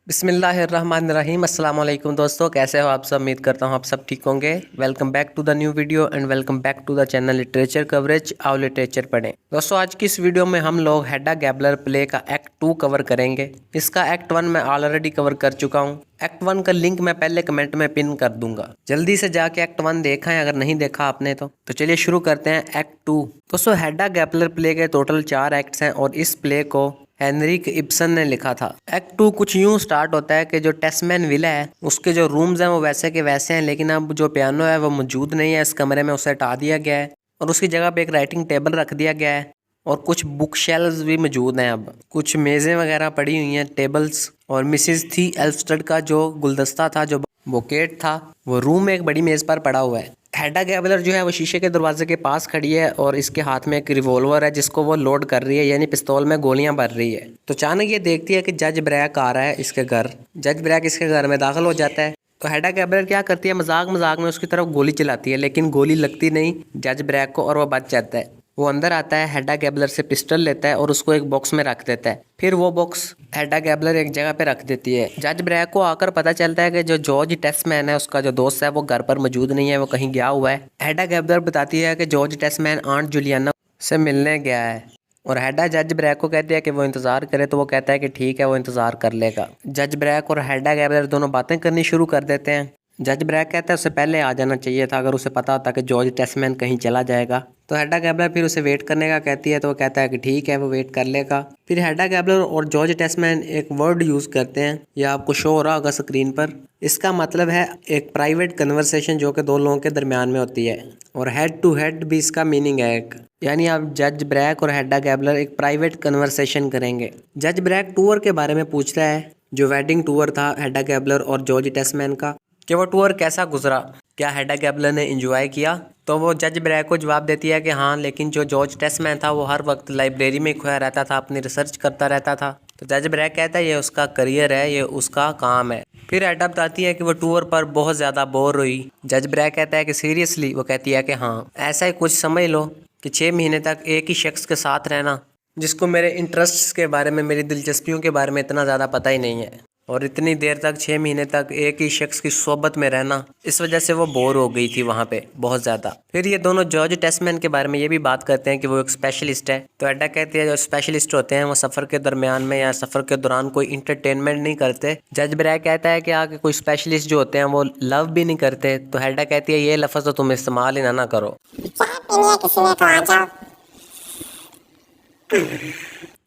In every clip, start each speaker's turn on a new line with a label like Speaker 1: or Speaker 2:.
Speaker 1: बिस्मिल्लाहिर्रहमानिर्रहीम। अस्सलाम वालेकुम दोस्तों, कैसे हो आप सब। उम्मीद करता हूँ आप सब ठीक होंगे। Welcome back to the new video and welcome back to the channel literature coverage. आओ लिटरेचर पढ़ें। दोस्तों आज की इस वीडियो में हम लोग हेडा गैबलर प्ले का एक्ट 2 कवर करेंगे। इसका एक्ट 1 मैं ऑलरेडी कवर कर चुका हूँ। एक्ट 1 का लिंक मैं पहले कमेंट में पिन कर दूंगा, जल्दी से जाके एक्ट 1 देखा है अगर नहीं देखा आपने तो चलिए शुरू करते हैं एक्ट 2। दोस्तों हेडा गैबलर प्ले के टोटल 4 एक्ट्स हैं और इस प्ले को हेनरिक इब्सन ने लिखा था। एक्ट 2 कुछ यूं स्टार्ट होता है कि जो टेस्टमैन विला है उसके जो रूम्स हैं वो वैसे के वैसे हैं, लेकिन अब जो पियानो है वो मौजूद नहीं है इस कमरे में, उसे हटा दिया गया है और उसकी जगह पे एक राइटिंग टेबल रख दिया गया है और कुछ बुक शेल्व्स भी मौजूद हैं। अब कुछ मेज़ें वगैरह पड़ी हुई हैं, टेबल्स, और मिसिस थी एल्स्टड का जो गुलदस्ता था, जो बोकेट था, वो रूम में एक बड़ी मेज़ पर पड़ा हुआ है। हेडा गैबलर जो है वो शीशे के दरवाजे के पास खड़ी है और इसके हाथ में एक रिवॉल्वर है जिसको वो लोड कर रही है, यानी पिस्तौल में गोलियां भर रही है। तो अचानक ये देखती है कि जज ब्रैक आ रहा है इसके घर। जज ब्रैक इसके घर में दाखिल हो जाता है तो हेडा गैबलर क्या करती है, मजाक मजाक में उसकी तरफ गोली चलाती है, लेकिन गोली लगती नहीं जज ब्रैक को और वो बच जाता है। वो अंदर आता है, हेडा गैबलर से पिस्टल लेता है और उसको एक बॉक्स में रख देता है। फिर वो बॉक्स हेडा गैबलर एक जगह पे रख देती है। जज ब्रैक को आकर पता चलता है कि जो जॉर्ज टेस्टमैन है उसका जो दोस्त है वो घर पर मौजूद नहीं है, वो कहीं गया हुआ है। हेडा गैबलर बताती है कि जॉर्ज टेस्टमैन आंट जूलियाना से मिलने गया है और हेडा जज ब्रैक को कहती है कि वो इंतज़ार करे, तो वो कहता है कि ठीक है वो इंतज़ार कर लेगा। जज ब्रैक और हेडा गैबलर दोनों बातें करनी शुरू कर देते हैं। जज ब्रैक कहता है उससे पहले आ जाना चाहिए था, अगर उसे पता होता कि जॉर्ज टेस्टमैन कहीं चला जाएगा। तो हेडा गैबलर फिर उसे वेट करने का कहती है, तो वो कहता है कि ठीक है वो वेट कर लेगा। फिर हेडा गैबलर और जॉर्ज टेस्टमैन एक वर्ड यूज़ करते हैं, यह आपको शो हो रहा होगा स्क्रीन पर। इसका मतलब है एक प्राइवेट कन्वर्सेशन जो कि दो लोगों के दरमियान में होती है, और हेड टू हेड भी इसका मीनिंग है एक, यानी आप जज ब्रैक और हेडा गैबलर एक प्राइवेट कन्वर्सेशन करेंगे। जज ब्रैक टूर के बारे में पूछता है, जो वेडिंग टूर था हेडा गैबलर और जॉर्ज टेस्टमैन का, कि वो टूर कैसा गुजरा, क्या हेडा गैबलर ने एंजॉय किया। तो वो जज ब्रैक को जवाब देती है कि हाँ, लेकिन जो जॉर्ज टेस्टमैन था वो हर वक्त लाइब्रेरी में खोया रहता था, अपनी रिसर्च करता रहता था। तो जज ब्रैक कहता है ये उसका करियर है, ये उसका काम है। फिर हेडा बताती है कि वो टूर पर बहुत ज़्यादा बोर हुई। जज ब्रैक कहता है कि सीरियसली, वो कहती है कि हाँ, ऐसा ही कुछ समझ लो कि 6 महीने तक एक ही शख्स के साथ रहना जिसको मेरे इंटरेस्ट्स के बारे में, मेरी दिलचस्पियों के बारे में इतना ज़्यादा पता ही नहीं है, और इतनी देर तक 6 महीने तक एक ही शख्स की सोबत में रहना, इस वजह से वो बोर हो गई थी वहाँ पे बहुत ज़्यादा। फिर ये दोनों जॉर्ज टेस्टमैन के बारे में ये भी बात करते हैं कि वो एक स्पेशलिस्ट है। तो एडा कहती है जो स्पेशलिस्ट होते हैं वो सफ़र के दरमियान में या सफ़र के दौरान कोई इंटरटेनमेंट नहीं करते। जज ब्रैक कहता है कि आगे कोई स्पेशलिस्ट जो होते हैं वो लव भी नहीं करते। तो हेडा कहती है ये लफ्ज़ तो तुम इस्तेमाल ही ना करो।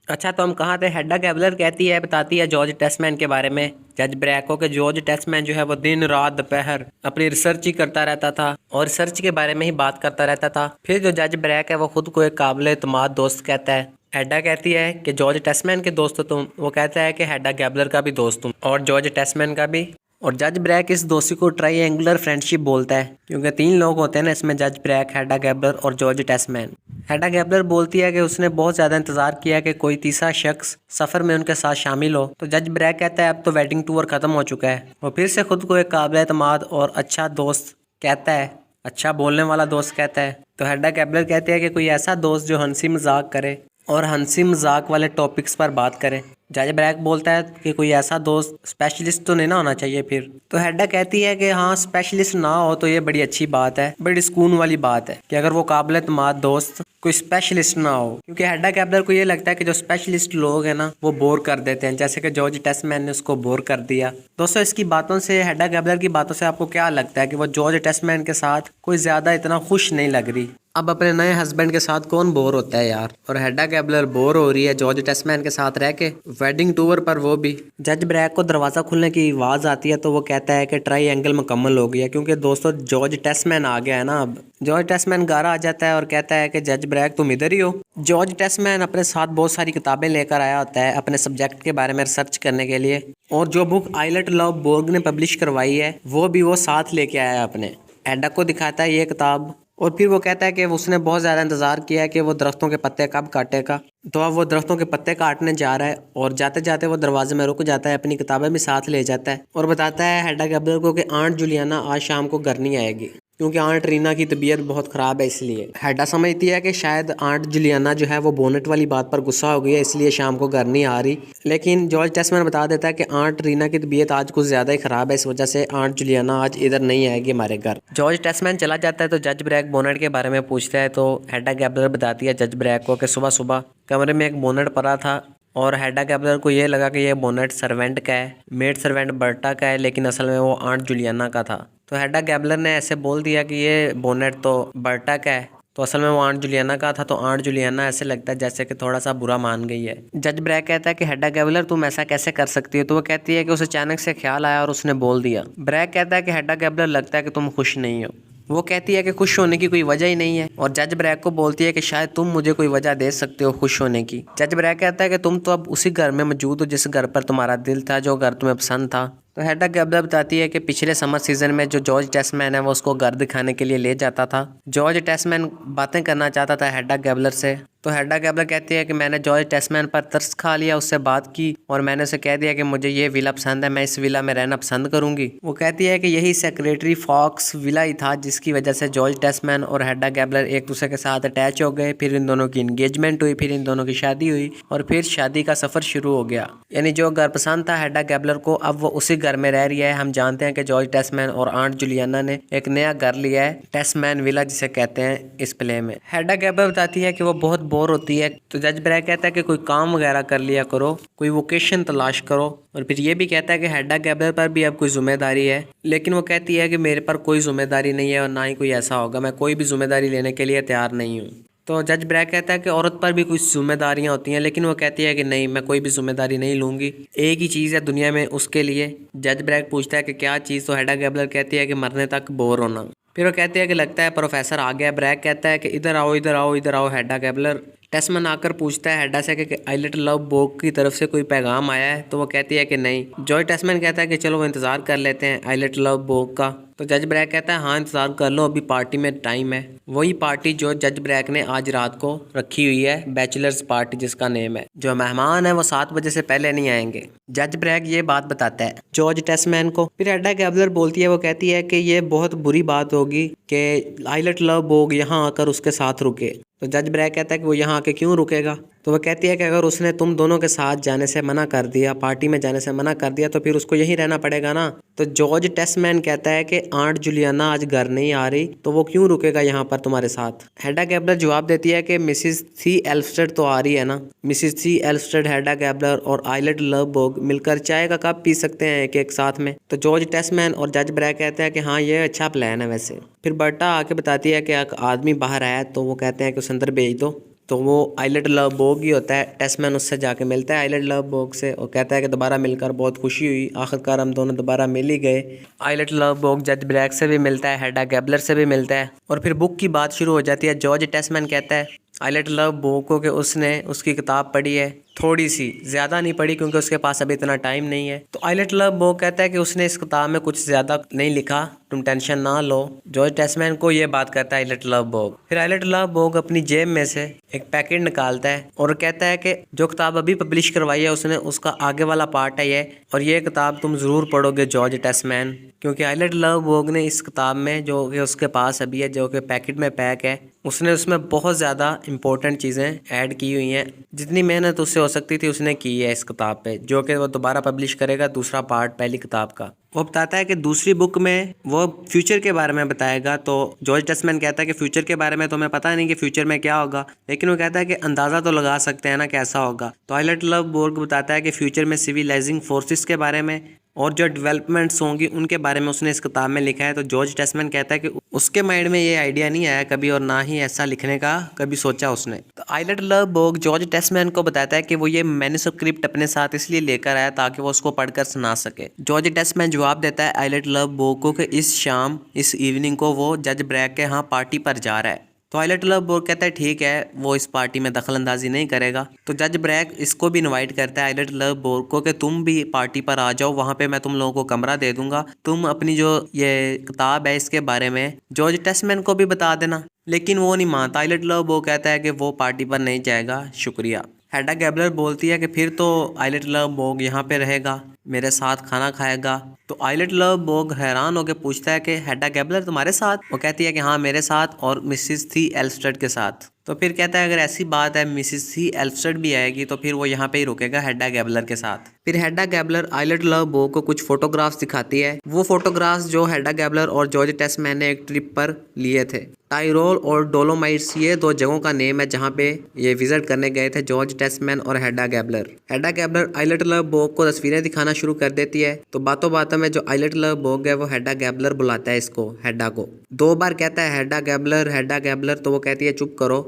Speaker 1: अच्छा, तो हम कहाँ थे। हेडा गैबलर कहती है, बताती है जॉर्ज टेस्टमैन के बारे में जज ब्रैक को, कि जॉर्ज टेस्टमैन जो है वो दिन रात दोपहर अपनी रिसर्च ही करता रहता था और रिसर्च के बारे में ही बात करता रहता था। फिर जो जज ब्रैक है वो खुद को एक काबिल एतमाद दोस्त कहता है। हेडा कहती है कि जॉर्ज टेस्टमैन के दोस्त तुम, वो कहता है कि हेडा गैबलर का भी दोस्त तुम और जॉर्ज टेस्टमैन का भी। और जज ब्रैक इस दोस्ती को ट्राईएंगुलर फ्रेंडशिप बोलता है, क्योंकि 3 लोग होते हैं ना इसमें, जज ब्रैक, हेडा गैबलर और जॉर्ज टेस्टमैन। हेडा गैबलर बोलती है कि उसने बहुत ज़्यादा इंतज़ार किया कि कोई तीसरा शख्स सफ़र में उनके साथ शामिल हो। तो जज ब्रैक कहता है अब तो वेडिंग टूर ख़त्म हो चुका है। वो फिर से खुद को एक काबिल एतमाद और अच्छा दोस्त कहता है, अच्छा बोलने वाला दोस्त कहता है। तो हेडा गैबलर कहते हैं कि कोई ऐसा दोस्त जो हंसी मजाक करे और हंसी मजाक वाले टॉपिक्स पर बात करें। जज ब्रैक बोलता है कि कोई ऐसा दोस्त स्पेशलिस्ट तो नहीं ना होना चाहिए फिर। तो हेडा कहती है कि हाँ, स्पेशलिस्ट ना हो तो ये बड़ी अच्छी बात है, बड़ी सुकून वाली बात है कि अगर वो काबिल एतमाद दोस्त कोई स्पेशलिस्ट ना हो, क्योंकि हेडा गैबलर को ये लगता है कि जो स्पेशलिस्ट लोग हैं ना वो बोर कर देते हैं, जैसे कि जॉर्ज टेस्टमैन ने उसको बोर कर दिया। दोस्तों इसकी बातों से, हेडा गैबलर की बातों से आपको क्या लगता है कि वो जॉर्ज टेस्टमैन के साथ कोई ज़्यादा इतना खुश नहीं लग रही। अब अपने नए हस्बैंड के साथ कौन बोर होता है यार, और हेडा गैबलर बोर हो रही है जॉर्ज टेस्टमैन के साथ रह के वेडिंग टूर पर, वो भी। जज ब्रैक को दरवाज़ा खुलने की आवाज़ आती है तो वो कहता है कि ट्राईएंगल मुकम्मल हो गया, क्योंकि दोस्तों जॉर्ज टेस्टमैन आ गया है ना। अब जॉर्ज टेस्टमैन घर आ जाता है और कहता है कि जज ब्रैक तुम इधर ही हो। जॉर्ज टेस्टमैन अपने साथ बहुत सारी किताबें लेकर आया होता है अपने सब्जेक्ट के बारे में रिसर्च करने के लिए, और जो बुक आइलेट लव बोर्ग ने पब्लिश करवाई है वो भी वो साथ लेके आया अपने। हेडा को दिखाता है ये किताब और फिर वो कहता है कि उसने बहुत ज़्यादा इंतज़ार किया है कि वो दरख्तों के पत्ते कब काटेगा। तो अब वो दरख्तों के पत्ते काटने जा रहा है और जाते जाते वो दरवाजे में रुक जाता है, अपनी किताबें भी साथ ले जाता है और बताता है हेडा गैबलर को कि आंट जूलियाना आज शाम को घर नहीं आएगी। क्योंकि आंट रीना की तबीयत बहुत ख़राब है। इसलिए हैडा समझती है कि शायद आंट जुलियाना जो है वो बोनेट वाली बात पर गुस्सा हो गई है, इसलिए शाम को घर नहीं आ रही। लेकिन जॉर्ज टेस्मैन बता देता है कि आंट रीना की तबीयत आज कुछ ज़्यादा ही ख़राब है, इस वजह से आंट जुलियाना आज इधर नहीं आएगी हमारे घर। जॉर्ज टेस्मैन चला जाता है तो जज ब्रैक बोनेट के बारे में पूछता है, तो हैडा गैब्लर बताती है जज ब्रैक को कि सुबह सुबह कमरे में एक बोनेट पड़ा था और हैडा गैब्लर को ये लगा कि ये बोनेट सर्वेंट का है, मेड सर्वेंट बर्टा का है, लेकिन असल में वो आंट जुलियाना का था। तो हैडा गैब्लर ने ऐसे बोल दिया कि ये बोनेट तो बर्टा का है, तो असल में वो आंट जुलियाना का था। तो आंट जुलियाना ऐसे लगता है जैसे कि थोड़ा सा बुरा मान गई है। जज ब्रैक कहता है कि हैडा गैब्लर तुम ऐसा कैसे कर सकती हो? तो वो कहती है कि उसे अचानक से ख्याल आया और उसने बोल दिया। ब्रैक कहता है कि हैडा गैब्लर लगता है कि तुम खुश नहीं हो। वो कहती है कि खुश होने की कोई वजह ही नहीं है, और जज ब्रैक को बोलती है कि शायद तुम मुझे कोई वजह दे सकते हो खुश होने की। जज ब्रैक कहता है कि तुम तो अब उसी घर में मौजूद हो जिस घर पर तुम्हारा दिल था, जो घर तुम्हें पसंद था। तो हैडा गैब्लर बताती है कि पिछले समर सीजन में जो जॉर्ज टेस्मैन है वो उसको घर दिखाने के लिए ले जाता था। जॉर्ज टेस्मैन बातें करना चाहता था हैडा गैब्लर से। तो हैडा गैब्लर कहती है कि मैंने जॉर्ज टेस्मैन पर तरस खा लिया, उससे बात की और मैंने उसे कह दिया कि मुझे ये विला पसंद है, मैं इस विला में रहना पसंद करूंगी। वो कहती है कि यही सेक्रेटरी फॉक्स विला ही था जिसकी वजह से जॉर्ज टेस्मैन और हैडा गैब्लर एक दूसरे के साथ अटैच हो गए। फिर इन दोनों की इंगेजमेंट हुई, फिर इन दोनों की शादी हुई और फिर शादी का सफर शुरू हो गया। यानी जो घर पसंद था हैडा गैब्लर को, अब वो उसी घर में रह रही है। हम जानते हैं कि जॉर्ज टेस्मैन और आंट जुलियाना ने एक नया घर लिया है, टेस्मैन विला जिसे कहते हैं इस प्ले में। हैडा गैब्लर बताती है कि वो बहुत बोर होती है। तो जज ब्रैक कहता है कि कोई काम वगैरह कर लिया करो, कोई वोकेशन तलाश करो। और फिर ये भी कहता है कि हैडा गैब्लर पर भी अब कोई जिम्मेदारी है, लेकिन वो कहती है कि मेरे पर कोई जिम्मेदारी नहीं है और ना ही कोई ऐसा होगा, मैं कोई भी जिम्मेदारी लेने के लिए तैयार नहीं हूँ। तो जज ब्रैक कहता है कि औरत पर भी कुछ जिम्मेदारियां होती हैं, लेकिन वो कहती है कि नहीं, मैं कोई भी जिम्मेदारी नहीं लूंगी, एक ही चीज़ है दुनिया में उसके लिए। जज ब्रैक पूछता है कि क्या चीज़? तो हैडा गैब्लर कहती है कि मरने तक बोर होना। फिर वो कहती है कि लगता है प्रोफेसर आ गया। ब्रैक कहता है कि इधर आओ इधर आओ इधर आओ। हैडा गैब्लर टेस्मैन आकर पूछता है हैडा से कि आई लिटिल लव बोग की तरफ से कोई पैगाम आया है? तो वो कहती है कि नहीं। जॉर्ज टेस्मैन कहता है कि चलो वो इंतज़ार कर लेते हैं आई लिटिल लव बोग का। तो जज ब्रैक कहता है हाँ इंतज़ार कर लो, अभी पार्टी में टाइम है। वही पार्टी जो जज ब्रैक ने आज रात को रखी हुई है, बैचलर्स पार्टी जिसका नेम है। जो मेहमान है वो 7 बजे से पहले नहीं आएंगे। जज ब्रैक ये बात बताता है जॉर्ज टेस्मैन को। फिर हैडा गैब्लर बोलती है, वो कहती है कि ये बहुत बुरी बात होगी कि आई लिटिल लव बोग यहाँ आकर उसके साथ रुके। तो जज ब्रैक कहता है कि वो यहाँ आके क्यों रुकेगा? तो वो कहती है कि अगर उसने तुम दोनों के साथ जाने से मना कर दिया, पार्टी में जाने से मना कर दिया, तो फिर उसको यहीं रहना पड़ेगा ना। तो जॉर्ज टेस्मैन कहता है कि आंट जुलियाना आज घर नहीं आ रही, तो वो क्यों रुकेगा यहाँ पर तुम्हारे साथ? हैडा गैब्लर जवाब देती है कि मिसिस सी एल्फ्स्टेड तो आ रही है ना। मिसिस सी एल्फ्स्टेड, हैडा गैब्लर और आई लिटिल लव बोग मिलकर चाय का कप पी सकते हैं एक एक साथ में। तो जॉर्ज टेस्मैन और जज ब्रैक कहते हैं कि हाँ ये अच्छा प्लान है वैसे। फिर बर्टा आके बताती है कि एक आदमी बाहर आया, तो वो कहते हैं कि उसे अंदर भेज दो। तो वो आई लिटिल लव बोग ही होता है। टेस्मैन उससे जाके मिलता है आई लिटिल लव बोग से और कहता है कि दोबारा मिलकर बहुत खुशी हुई, आखिरकार हम दोनों दोबारा मिल ही गए। आई लिटिल लव बोग जज ब्रैक से भी मिलता है, हैडा गैब्लर से भी मिलता है और फिर बुक की बात शुरू हो जाती है। जॉर्ज टेस्मैन कहता है आई लिटिल लव बोग को कि उसने उसकी किताब पढ़ी है, थोड़ी सी, ज़्यादा नहीं पढ़ी क्योंकि उसके पास अभी इतना टाइम नहीं है। तो आई लिटिल लव बोग कहता है कि उसने इस किताब में कुछ ज़्यादा नहीं लिखा, तुम टेंशन ना लो। जॉर्ज टेस्मैन को ये बात कहता है आई लिटिल लव बोग। फिर आई लिटिल लव बोग अपनी जेब में से एक पैकेट निकालता है और कहता है कि जो किताब अभी पब्लिश करवाई है उसने, उसका आगे वाला पार्ट है ये, और ये किताब तुम ज़रूर पढ़ोगे जॉर्ज टेस्मैन, क्योंकि आई लिटिल लव बोग ने इस किताब में जो कि उसके पास अभी है, जो कि पैकेट में पैक है, उसने उसमें बहुत ज़्यादा इंपॉर्टेंट चीज़ें ऐड की हुई हैं। जितनी मेहनत उससे हो सकती थी उसने की है इस किताब पे, जो कि वो दोबारा पब्लिश करेगा दूसरा पार्ट पहली किताब का। वो बताता है कि दूसरी बुक में वो फ्यूचर के बारे में बताएगा। तो जॉर्ज टेस्मैन कहता है कि फ्यूचर के बारे में तो हमें पता नहीं कि फ्यूचर में क्या होगा, लेकिन वो कहता है कि अंदाज़ा तो लगा सकते हैं ना कैसा होगा। तो आई लिटिल लव बोग बताता है कि फ्यूचर में सिविलाइजिंग फोर्सेस के बारे में और जो डेवलपमेंट्स होंगी उनके बारे में उसने इस किताब में लिखा है। तो जॉर्ज टेस्मैन कहता है कि उसके माइंड में ये आइडिया नहीं आया कभी, और ना ही ऐसा लिखने का कभी सोचा उसने। तो I little love बोग George Tesman को बताता है कि वो ये मैन्युस्क्रिप्ट अपने साथ इसलिए लेकर आया ताकि वो उसको पढ़कर सुना सके। जॉर्ज टेस्मैन जवाब देता है आई लिटिल लव बोग को कि इस शाम, इस इवनिंग को वो जज ब्रैक के यहाँ पार्टी पर जा रहा है। तो आई लिटिल लव बोग कहता है ठीक है, वो इस पार्टी में दखल अंदाजी नहीं करेगा। तो जज ब्रैक इसको भी इनवाइट करता है आई लिटिल लव बोग को कि तुम भी पार्टी पर आ जाओ, वहाँ पे मैं तुम लोगों को कमरा दे दूंगा, तुम अपनी जो ये किताब है इसके बारे में जॉर्ज टेस्मैन को भी बता देना। लेकिन वो नहीं मानता। आई लिटिल लव बोग कहता है कि वो पार्टी पर नहीं जाएगा, शुक्रिया। हेडा गैबलर बोलती है कि फिर तो आइलेट लव बोग यहाँ पे रहेगा, मेरे साथ खाना खाएगा। तो आइलेट लव बोग हैरान होकर पूछता है कि हेडा गैबलर तुम्हारे साथ? वो कहती है कि हाँ मेरे साथ और मिसिस थी एल्स्टेड के साथ। तो फिर कहता है अगर ऐसी बात है मिसिस थी एल्स्टेड भी आएगी तो फिर वो यहाँ पे ही रुकेगा हेडा गैबलर के साथ। फिर हेडा गैबलर आइलेट लव बोग को कुछ फोटोग्राफ्स दिखाती है। वो फोटोग्राफ्स जो हेडा गैबलर और जॉर्ज टेस्मैन ने एक ट्रिप पर लिए थे। टाइरोल और डोलोमाइट्स ये दो जगहों का नेम है जहाँ पे ये विजिट करने गए थे जॉर्ज टेस्मैन और हेडा गैबलर। हेडा गैबलर आइलेट लव बोग को तस्वीरें दिखाना शुरू कर देती है। तो बातों बातों में जो आइलेट लव बोग है वो हेडा गैबलर बुलाता है इसको, हेडा को 2 बार कहता है हेडा गैबलर। तो वो कहती है चुप करो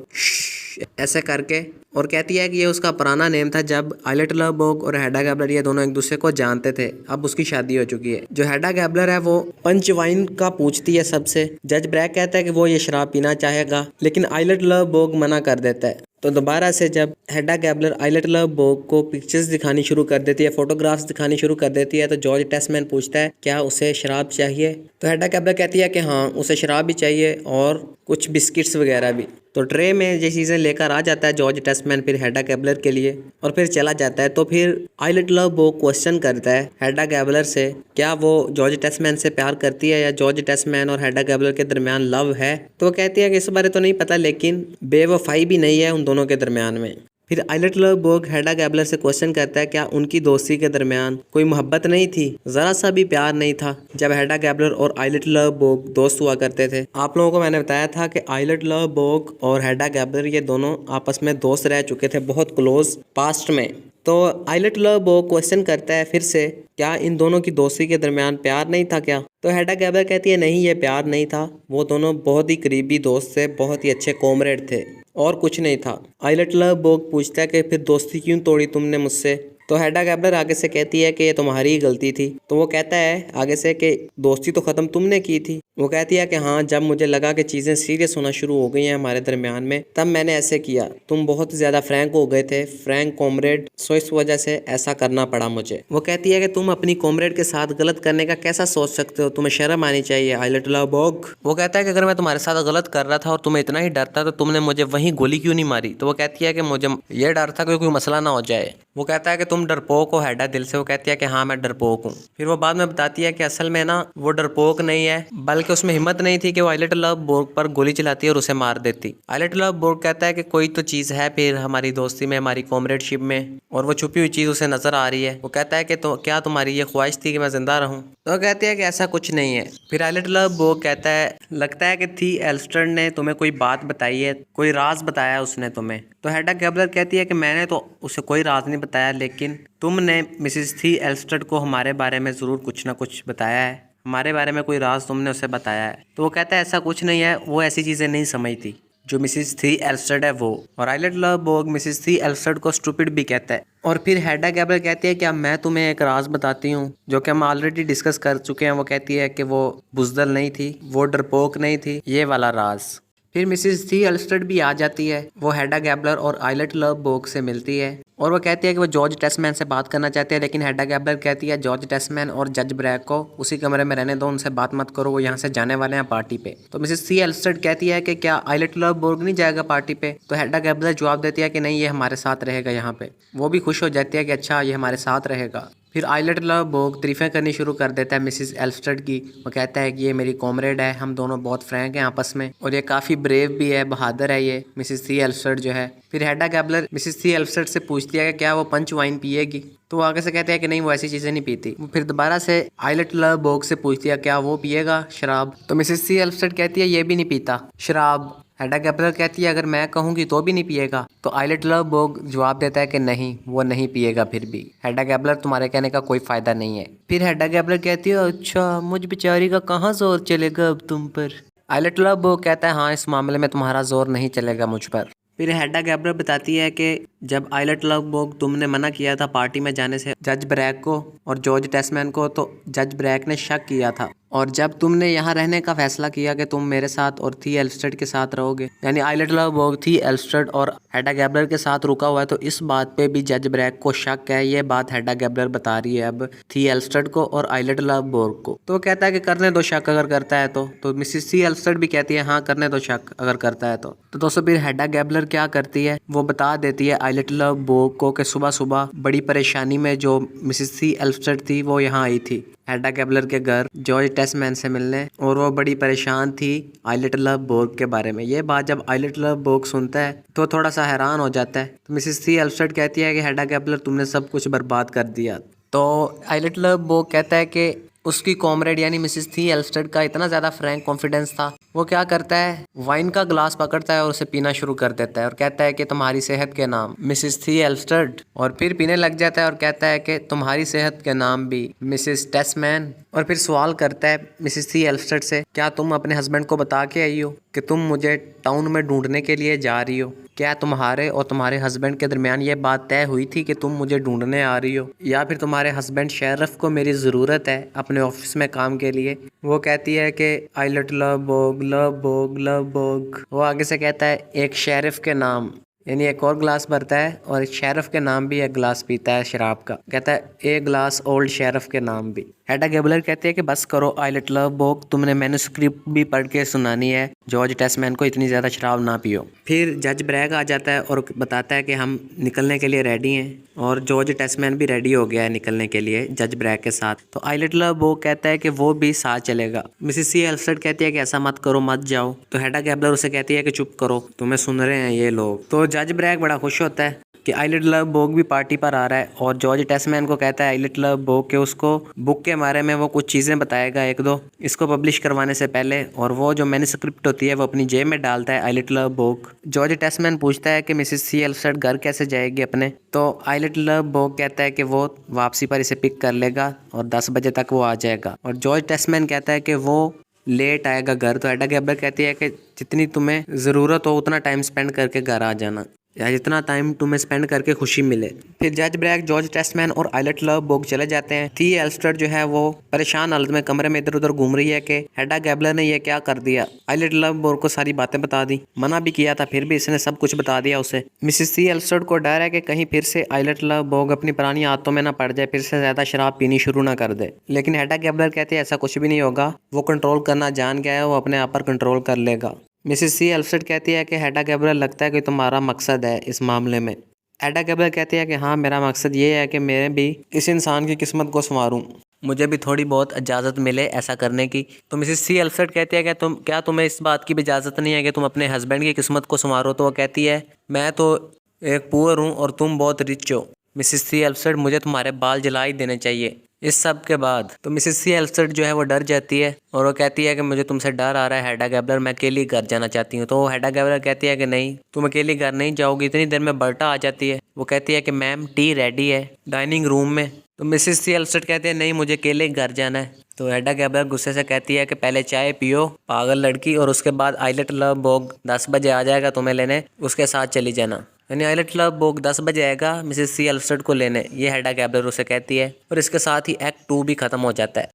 Speaker 1: ऐसे करके, और कहती है कि ये उसका पुराना नेम था जब आइलेट लव बोग और हेडा गैबलर ये दोनों एक दूसरे को जानते थे। अब उसकी शादी हो चुकी है। जो हेडा गैबलर है वो पंच वाइन का पूछती है सबसे। जज ब्रैक कहता है कि वो ये शराब पीना चाहेगा लेकिन आइलेट लव बोग मना कर देता है। तो दोबारा से जब हेडा गैबलर आइलेट लव बोग को पिक्चर्स दिखानी शुरू कर देती है, फोटोग्राफ्स दिखानी शुरू कर देती है, तो जॉर्ज टेस्मैन पूछता है क्या उसे शराब चाहिए? तो हेडा गैबलर कहती है कि हाँ उसे शराब भी चाहिए और कुछ बिस्किट्स वगैरह भी। तो ट्रे में ये चीज़ें लेकर आ जाता है जॉर्ज टेस्मैन फिर हेडा गैबलर के लिए और फिर चला जाता है। तो फिर आइलेट लव बोग क्वेश्चन करता है हेडा गैबलर से क्या वो जॉर्ज टेस्मैन से प्यार करती है या जॉर्ज टेस्मैन और हेडा गैबलर के दरमियान लव है। तो वो कहती है कि इस बारे तो नहीं पता लेकिन बेवफाई भी नहीं है उन दोनों के दरमियान में। फिर आइलेट लव बोग हेडा गैबलर से क्वेश्चन करता है क्या उनकी दोस्ती के दरमियान कोई मोहब्बत नहीं थी, जरा सा भी प्यार नहीं था जब हेडा गैबलर और आइलेट लव बोग दोस्त हुआ करते थे। आप लोगों को मैंने बताया था कि आइलेट लव बोग और हेडा गैबलर ये दोनों आपस में दोस्त रह चुके थे बहुत क्लोज पास्ट में। तो आइलेट लव बोग क्वेश्चन करता है फिर से क्या इन दोनों की दोस्ती के दरमियान प्यार नहीं था क्या? तो हेडा गैबलर कहती है नहीं ये प्यार नहीं था, वो दोनों बहुत ही करीबी दोस्त थे, बहुत ही अच्छे कॉमरेड थे और कुछ नहीं था। आइलेट लव बोग पूछता है कि फिर दोस्ती क्यों तोड़ी तुमने मुझसे? तो हेडा गैबलर आगे से कहती है कि ये तुम्हारी ही गलती थी। तो वो कहता है आगे से कि दोस्ती तो ख़त्म तुमने की थी। वो कहती है कि हाँ जब मुझे लगा कि चीज़ें सीरियस होना शुरू हो गई हैं हमारे दरमियान में तब मैंने ऐसे किया। तुम बहुत ज़्यादा फ्रैंक हो गए थे, फ्रैंक कॉमरेड, सो इस वजह से ऐसा करना पड़ा मुझे। वो कहती है कि तुम अपनी कॉमरेड के साथ गलत करने का कैसा सोच सकते हो, तुम्हें शर्म आनी चाहिए आइलेट लव बोग। वो कहता है कि अगर मैं तुम्हारे साथ गलत कर रहा था और तुम्हें इतना ही डर था तो तुमने मुझे वहीं गोली क्यों नहीं मारी? तो वो कहती है कि मुझे ये डर था कि कोई मसला ना हो जाए। वो कहता है कि तुम डरपोक हो हेडा दिल से। वो कहती है कि हाँ मैं डरपोक हूँ। फिर वो बाद में बताती है कि असल में ना वो डरपोक नहीं है बल्कि उसमें हिम्मत नहीं थी कि वो आइलेट लव बोग पर गोली चलाती और उसे मार देती। आइलेट लव बोग कहता है कि कोई तो चीज़ है फिर हमारी दोस्ती में, हमारी कॉमरेडशिप में, और वो छुपी हुई चीज़ उसे नजर आ रही है। वो कहता है कि तो क्या तुम्हारी ये ख्वाहिश थी कि मैं जिंदा रहूं? तो वो कहती है कि ऐसा कुछ नहीं है। फिर आइलेट लव बोग कहता है लगता है कि थी एल्स्टेड ने तुम्हें कोई बात बताई है, कोई राज बताया उसने तुम्हें। तो हेडा गैबलर कहती है कि मैंने तो उसे कोई राज नहीं बताया लेकिन तुमने मिसिस थी एल्स्टेड को हमारे बारे में ज़रूर कुछ ना कुछ बताया है, हमारे बारे में कोई राज तुमने उसे बताया है। तो वो कहता है ऐसा कुछ नहीं है, वो ऐसी चीज़ें नहीं समझती जो मिसिस थी एल्स्टेड है वो। और आइलेट लव बोग मिसिस थी एल्स्टेड को स्टूपिड भी कहता है। और फिर हेडा गैबलर कहती है कि अब मैं तुम्हें एक राज बताती हूँ जो कि हम ऑलरेडी डिस्कस कर चुके हैं। वो कहती है कि वो बुज़दिल नहीं थी, वो डरपोक नहीं थी, ये वाला राज। फिर मिसिस थी एल्स्टेड भी आ जाती है। वो हेडा गैबलर और आइलेट लव बोग से मिलती है और वो कहती है कि वो जॉर्ज टेस्मैन से बात करना चाहते हैं लेकिन हेडा गैबलर कहती है जॉर्ज टेस्मैन और जज ब्रैक को उसी कमरे में रहने दो, उनसे बात मत करो, वो यहाँ से जाने वाले हैं पार्टी पे। तो मिसिस थी एल्स्टेड कहती है कि क्या आइलेट लव बोग नहीं जाएगा पार्टी पे? तो हेडा गैबलर जवाब देती है कि नहीं ये हमारे साथ रहेगा यहाँ पे। वो भी खुश हो जाती है कि अच्छा ये हमारे साथ रहेगा। फिर आइलेट लव बोग तारीफें करनी शुरू कर देता है मिसिस एल्स्टेड की। वो कहता है कि ये मेरी कॉमरेड है, हम दोनों बहुत फ्रैंक हैं आपस में और ये काफ़ी ब्रेव भी है, बहादुर है ये मिसिस थी एल्स्टेड जो है। फिर हेडा गैबलर मिसिस थी एल्स्टेड से पूछती है कि क्या वो पंच वाइन पिएगी? तो वो आगे से कहते हैं कि नहीं वो ऐसी चीज़ें नहीं पीती। वो फिर दोबारा से आइलेट लव बोग से पूछती है क्या वो पिएगा शराब? तो मिसिस थी एल्स्टेड कहती है ये भी नहीं पीता शराब। हेडा गैबलर कहती है अगर मैं कहूँगी तो भी नहीं पिएगा? तो आइलेट लव बोग जवाब देता है कि नहीं वो नहीं पिएगा। फिर भी हेडा गैबलर तुम्हारे कहने का कोई फ़ायदा नहीं है। फिर हेडा गैबलर कहती है अच्छा मुझ बेचारी का कहाँ जोर चलेगा अब तुम पर? आइलेट लव बोग कहता है हाँ इस मामले में तुम्हारा जोर नहीं चलेगा मुझ पर। फिर हेडा गैबलर बताती है कि जब आइलेट लव बोग तुमने मना किया था पार्टी में जाने से जज ब्रैक को और जॉर्ज टेस्मैन को, तो जज ब्रैक ने शक किया था और जब तुमने यहाँ रहने का फैसला किया कि तुम मेरे साथ और थी एल्स्टेड के साथ रहोगे, यानी आइलेट लवबर्ग थी एल्स्टेड और हेडा गैबलर के साथ रुका हुआ है, तो इस बात पे भी जज ब्रैग को शक है। ये बात हेडा गैबलर बता रही है अब थी एल्स्टेड को और आइलेट लवबर्ग को। तो कहता है कि करने दो शक अगर करता है तो मिसिस थी एल्स्टेड भी कहती है हाँ करने दो शक अगर करता है तो दोस्तों फिर हेडा गैबलर क्या करती है, वो बता देती है आइलेट लवबर्ग को कि सुबह सुबह बड़ी परेशानी में जो मिसिस थी एल्स्टेड थी वो यहाँ आई थी हेडा गैबलर के घर जॉर्ज टेस्मैन से मिलने, और वो बड़ी परेशान थी आइलेट लवबर्ग के बारे में। ये बात जब आइलेट लवबर्ग सुनता है तो थोड़ा सा हैरान हो जाता है। तो मिसिस थी एल्स्टेड कहती है कि हेडा गैबलर तुमने सब कुछ बर्बाद कर दिया। तो आइलेट लवबर्ग कहता है कि उसकी कॉमरेड यानी मिसिस थी एल्स्टेड का इतना ज़्यादा फ्रैंक कॉन्फिडेंस था, वो क्या करता है वाइन का ग्लास पकड़ता है और उसे पीना शुरू कर देता है और कहता है कि तुम्हारी सेहत के नाम मिसिस थी एल्स्टेड, और फिर पीने लग जाता है और कहता है कि तुम्हारी सेहत के नाम भी मिसिस टेस्मैन। और फिर सवाल करता है मिसिस थी एल्स्टेड से, क्या तुम अपने हस्बैंड को बता के आई हो कि तुम मुझे टाउन में ढूंढने के लिए जा रही हो? क्या तुम्हारे और तुम्हारे हस्बैंड के दरमियान ये बात तय हुई थी कि तुम मुझे ढूंढने आ रही हो, या फिर तुम्हारे हस्बैंड शेरिफ को मेरी ज़रूरत है अपने ऑफिस में काम के लिए? वो कहती है कि आइलेट लवबर्ग लवबर्ग लवबर्ग। वो आगे से कहता है एक शेरिफ के नाम, यानी एक और ग्लास भरता है और शेरिफ के नाम भी एक ग्लास पीता है शराब का, कहता है एक ग्लास ओल्ड शेरिफ के नाम भी। हेडा गैबलर कहते हैं कि बस करो आइलेट लवबर्ग, तुमने मैन्युस्क्रिप्ट भी पढ़ के सुनानी है जॉर्ज टेस्मैन को, इतनी ज़्यादा शराब ना पियो। फिर जज ब्रैग आ जाता है और बताता है कि हम निकलने के लिए रेडी हैं, और जॉर्ज टेस्मैन भी रेडी हो गया है निकलने के लिए जज ब्रैग के साथ। तो आइलेट लवबर्ग कहता है कि वो भी साथ चलेगा। मिसिस थी एल्स्टेड कहती है कि ऐसा मत करो, मत जाओ। तो हेडा गैबलर उसे कहती है कि चुप करो, तुम्हें सुन रहे हैं ये लोग। तो जज ब्रैग बड़ा खुश होता है कि आइलेट लवबर्ग भी पार्टी पर आ रहा है, और जॉर्ज टेस्मैन को कहता है आइलेट लवबर्ग के उसको बुक के बारे में वो कुछ चीज़ें बताएगा एक दो इसको पब्लिश करवाने से पहले, और वो जो मैन्युस्क्रिप्ट होती है वो अपनी जेब में डालता है आइलेट लवबर्ग। जॉर्ज टेस्मैन पूछता है कि मिसिस थी एल्स्टेड घर कैसे जाएगी अपने? तो आइलेट लवबर्ग कहता है कि वो वापसी पर इसे पिक कर लेगा और 10 बजे तक वो आ जाएगा, और जॉर्ज टेस्मैन कहता है कि वो लेट आएगा घर। तो हेडा गैबलर कहती है कि जितनी तुम्हें ज़रूरत हो उतना टाइम स्पेंड करके घर आ जाना, या जितना टाइम तुम्हें स्पेंड करके खुशी मिले। फिर जज ब्रैग जॉर्ज टेस्मैन और आइलेट लवबर्ग चले जाते हैं। थी एल्स्टेड जो है वो परेशान हालत में कमरे में इधर उधर घूम रही है कि हेडा गैबलर ने ये क्या कर दिया। आइलेट लवबर्ग को सारी बातें बता दी, मना भी किया था फिर भी इसने सब कुछ बता दिया उसे। मिसिस थी एल्स्टेड को डर है कि कहीं फिर से आइलेट लवबर्ग अपनी पुरानी आदतों में ना पड़ जाए, फिर से ज़्यादा शराब पीनी शुरू ना कर दे। लेकिन हेडा गैबलर कहते हैं ऐसा कुछ भी नहीं होगा, वो कंट्रोल करना जान गया है, वो अपने आप पर कंट्रोल कर लेगा। मिसिस थी एल्स्टेड कहती है कि हेडा गैबलर लगता है कि तुम्हारा मकसद है इस मामले में। हेडा गैबलर कहती है कि हाँ मेरा मकसद ये है कि मैं भी इस इंसान की किस्मत को संवारूं, मुझे भी थोड़ी बहुत इजाज़त मिले ऐसा करने की। तो मिसिस थी एल्स्टेड कहती है कि क्या तुम्हें इस बात की भी इजाज़त नहीं है कि तुम अपने हस्बैंड की किस्मत को संवारो? तो वो कहती है मैं तो एक पुअर हूँ और तुम बहुत रिच हो मिसिस थी एल्स्टेड, मुझे तुम्हारे बाल जला ही देने चाहिए। इस सब के बाद तो मिसिस थी एल्स्टेड जो है वो डर जाती है और वो कहती है कि मुझे तुमसे डर आ रहा है हेडा गैबलर, मैं अकेली घर जाना चाहती हूँ। तो हेडा गैबलर कहती है कि नहीं तुम अकेली घर नहीं जाओगी। इतनी देर में बर्टा आ जाती है, वो कहती है कि मैम टी रेडी है डाइनिंग रूम में। तो मिसिस थी एल्स्टेड कहते हैं नहीं मुझे अकेले घर जाना है। तो हेडा गैबलर गुस्से से कहती है कि पहले चाय पियो पागल लड़की, और उसके बाद आइलेट लवबर्ग 10 बजे आ जाएगा तुम्हें लेने, उसके साथ चली जाना। यानी आइलेट लवबर्ग 10 बजे आएगा मिसिस थी एल्स्टेड को लेने, ये हेडा गैबलर उसे कहती है, और इसके साथ ही एक्ट 2 भी खत्म हो जाता है।